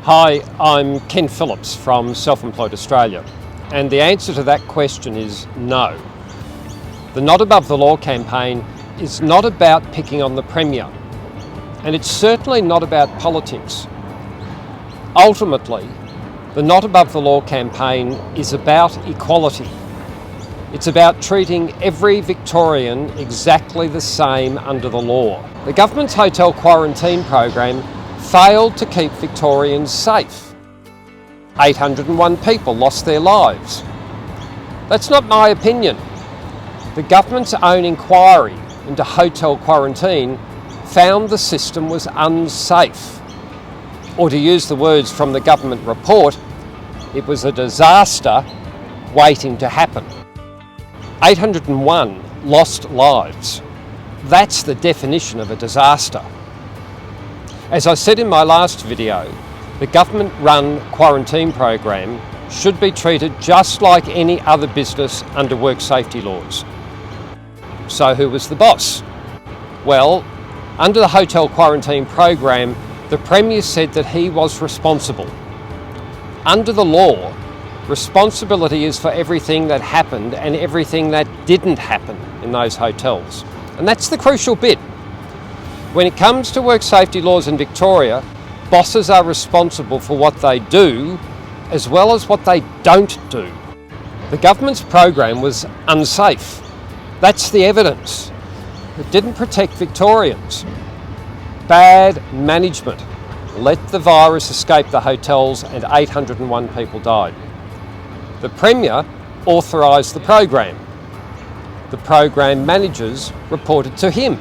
Hi, I'm Ken Phillips from Self-Employed Australia, and the answer to that question is no. The Not Above the Law campaign is not about picking on the Premier, and it's certainly not about politics. Ultimately, the Not Above the Law campaign is about equality. It's about treating every Victorian exactly the same under the law. The government's hotel quarantine program failed to keep Victorians safe. 801 people lost their lives. That's not my opinion. The government's own inquiry into hotel quarantine found the system was unsafe. Or to use the words from the government report, it was a disaster waiting to happen. 801 lost lives. That's the definition of a disaster. As I said in my last video, the government-run quarantine program should be treated just like any other business under work safety laws. So who was the boss? Well, under the hotel quarantine program, the Premier said that he was responsible. Under the law, responsibility is for everything that happened and everything that didn't happen in those hotels. And that's the crucial bit. When it comes to work safety laws in Victoria, bosses are responsible for what they do as well as what they don't do. The government's program was unsafe. That's the evidence. It didn't protect Victorians. Bad management let the virus escape the hotels and 801 people died. The Premier authorised the program. The program managers reported to him.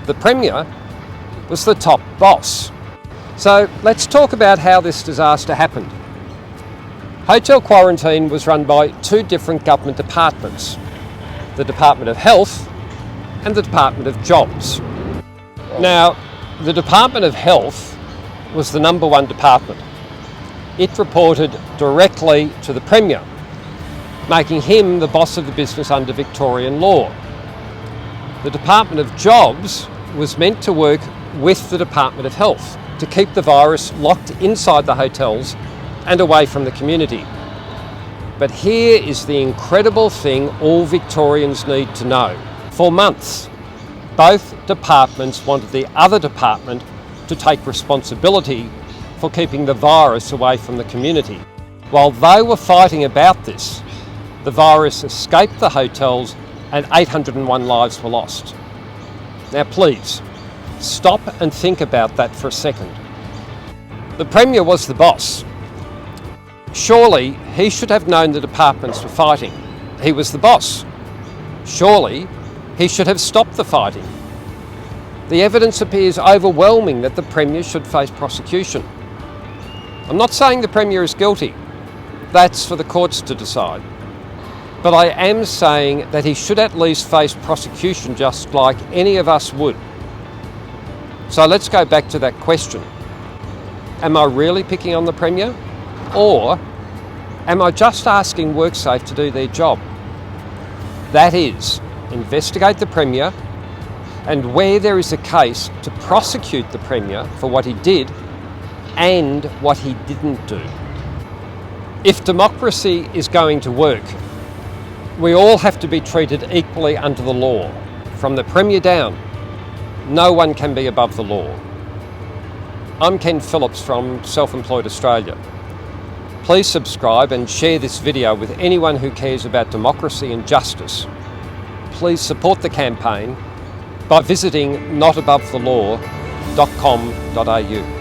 The Premier was the top boss. So let's talk about how this disaster happened. Hotel quarantine was run by two different government departments, the Department of Health and the Department of Jobs. Now, the Department of Health was the number one department. It reported directly to the Premier, making him the boss of the business under Victorian law. The Department of Jobs was meant to work with the Department of Health to keep the virus locked inside the hotels and away from the community. But here is the incredible thing all Victorians need to know. For months, both departments wanted the other department to take responsibility for keeping the virus away from the community. While they were fighting about this, the virus escaped the hotels and 801 lives were lost. Now please, stop and think about that for a second. The Premier was the boss. Surely he should have known the departments were fighting. He was the boss. Surely he should have stopped the fighting. The evidence appears overwhelming that the Premier should face prosecution. I'm not saying the Premier is guilty. That's for the courts to decide. But I am saying that he should at least face prosecution just like any of us would. So let's go back to that question. Am I really picking on the Premier? Or am I just asking WorkSafe to do their job? That is, investigate the Premier, and where there is a case, to prosecute the Premier for what he did and what he didn't do. If democracy is going to work, we all have to be treated equally under the law. From the Premier down, no one can be above the law. I'm Ken Phillips from Self-Employed Australia. Please subscribe and share this video with anyone who cares about democracy and justice. Please support the campaign by visiting notabovethelaw.com.au.